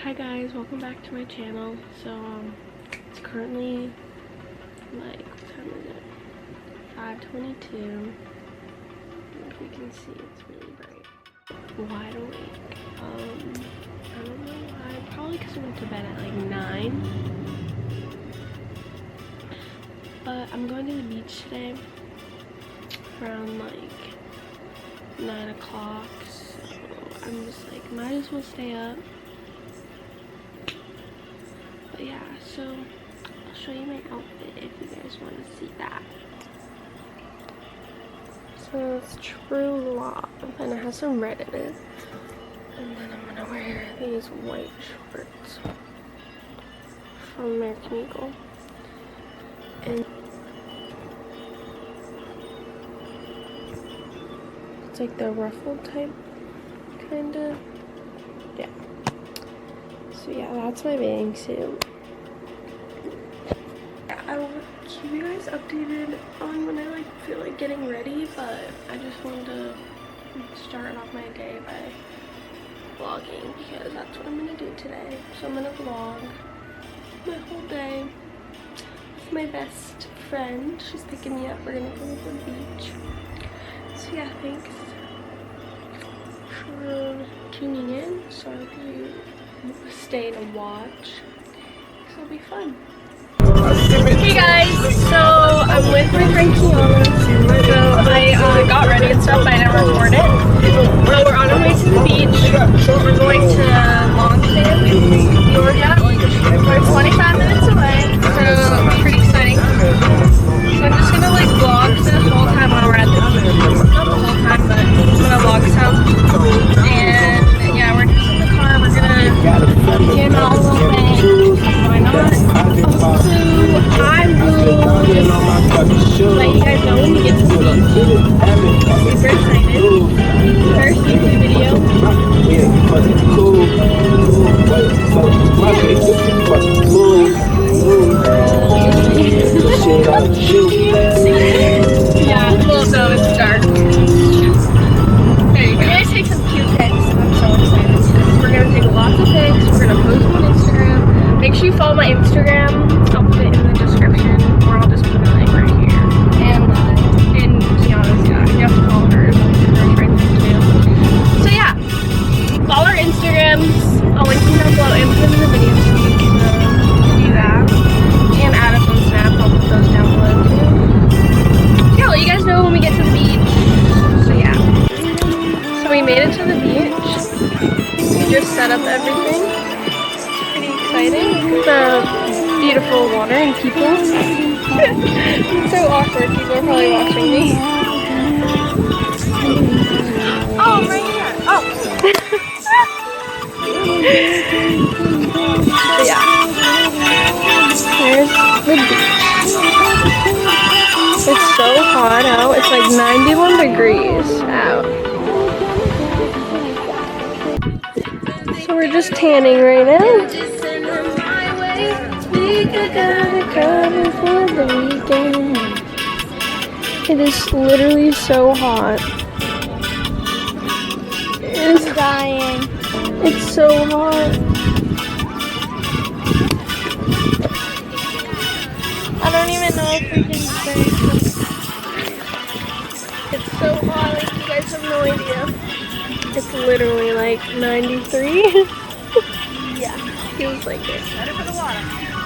Hi guys, welcome back to my channel. So it's currently like, what time is it? 5:22. If you can see, it's really bright. Wide awake. I don't know why. Probably because I went to bed at like 9. But I'm going to the beach today around like 9 o'clock. So I'm just like, might as well stay up. But yeah, so I'll show you my outfit if you guys want to see that. So it's True Love, and it has some red in it. And then I'm gonna wear these white shorts from American Eagle. And it's like the ruffled type, kinda. Yeah. So yeah, that's my bathing suit. I will keep you guys updated on when I like feel like getting ready, but I just wanted to start off my day by vlogging because that's what I'm gonna do today. So I'm gonna vlog my whole day with my best friend. She's picking me up. We're gonna go to the beach. So yeah, thanks for tuning in. So if you stay to watch, this will be fun. Hey guys, so I'm with my friend Kiana. So I got ready and stuff, but I didn't record it. So we're on our way to the beach. We're going to Longdale, Georgia. We're 25 minutes away, so pretty exciting. So I'm just gonna like vlog this whole time while we're at the beach. Not the whole time, but I'm gonna vlog some. And yeah, we're just in the car. We're gonna jam out a little bit. Why not? Also, I will just let you guys know when we get to the beach. Super excited. First YouTube video. Yeah, well, no, it's dark. There you go. We're gonna take some cute pics. I'm so excited. We're gonna take lots of pics. We're gonna post them on Instagram. Make sure you follow my Instagram. I'll put it in the description, or I'll just put it like right here. And Kiana's, yeah, you have to follow hers. Hers right there too. So yeah, follow our Instagrams. I'll link them down below and put them in the video so you can do that. And add us on Snap. I'll put those down below too. Yeah, I'll let you guys know when we get to the beach. So yeah. So we made it to the beach. We just set up everything. Exciting. The beautiful water and people. It's so awkward. People are probably watching me. Oh, right here. Oh. So yeah. There's the beach. It's so hot out. It's like 91 degrees out. So we're just tanning right now. It is literally so hot. It's dying. It's so hot. I don't even know if we can say. It's so hot, like you guys have no idea. It's literally like 93. Yeah, feels like it.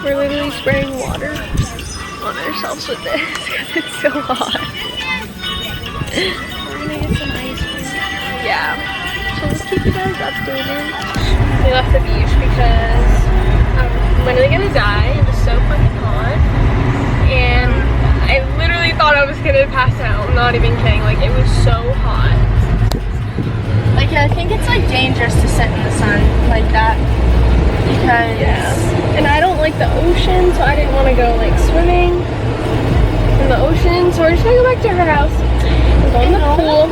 We're literally spraying water on ourselves with this because it's so hot. We're gonna get some ice cream. Yeah. So let's keep you guys updated. We left the beach because I'm literally gonna die. It was so fucking hot. And I literally thought I was gonna pass out. I'm not even kidding. Like, it was so hot. Like, I think it's like dangerous to sit in the sun like that. Because, yeah. And I don't like the ocean, so I didn't want to go like swimming in the ocean. So we're just gonna go back to her house and go in the pool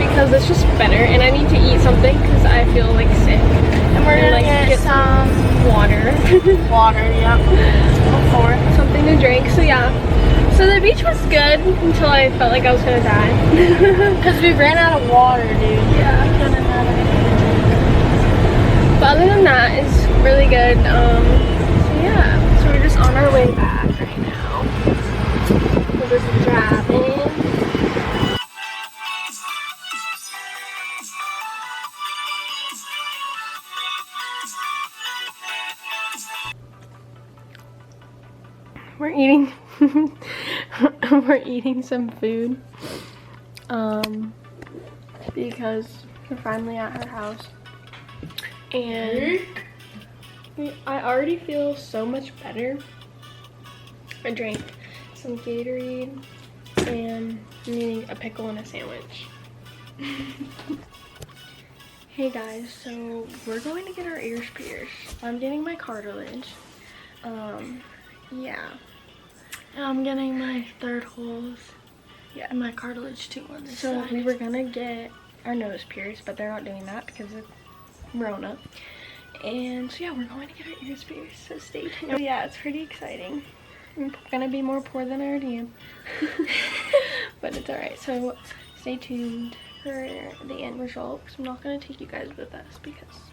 because it's just better. And I need to eat something because I feel like sick. And we're gonna like get some water. Water, yeah. Or something to drink. So yeah. So the beach was good until I felt like I was gonna die. Because we ran out of water, dude. Yeah. But other than that, it's And so yeah, so we're just on our way back right now. We're just driving. We're eating we're eating some food because we're finally at her house, and I already feel so much better. I drank some Gatorade and I'm eating a pickle and a sandwich. Hey guys, so we're going to get our ears pierced. I'm getting my cartilage. Yeah. I'm getting my third holes. Yeah. And my cartilage too on this side. We were gonna get our nose pierced, but they're not doing that because of Rona. And so yeah, we're going to get our ears pierced, so stay tuned. Yeah, it's pretty exciting. I'm gonna be more poor than I already am. But it's alright, so stay tuned for the end result, because I'm not gonna take you guys with us because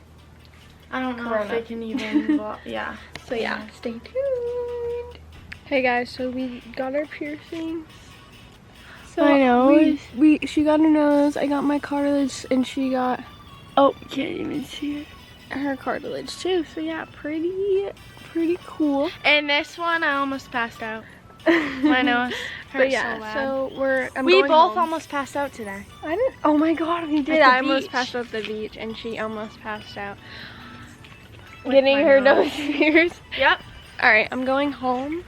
I don't know if they can even yeah. So yeah, stay tuned. Hey guys, so we got our piercings. So I know she got her nose, I got my cartilage, and she got, oh, you can't even see it, her cartilage too. So yeah, pretty cool. And this one I almost passed out. My nose hurt so bad. So we both almost passed out today. I didn't. Oh my god, we did. I almost passed out at the beach, and she almost passed out getting her nose pierced. Yep. All right, I'm going home.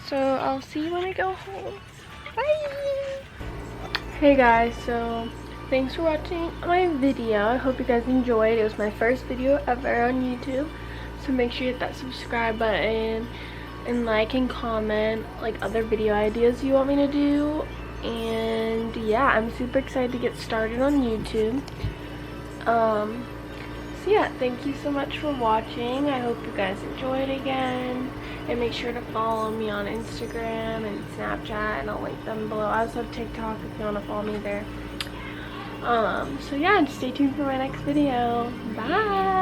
So I'll see you when I go home. Bye. Hey guys, so thanks for watching my video. I hope you guys enjoyed. It was my first video ever on YouTube. So make sure you hit that subscribe button and like and comment like other video ideas you want me to do. And yeah, I'm super excited to get started on YouTube. So yeah, thank you so much for watching. I hope you guys enjoyed again. And make sure to follow me on Instagram and Snapchat, and I'll link them below. I also have TikTok if you want to follow me there. So yeah, just stay tuned for my next video. Bye!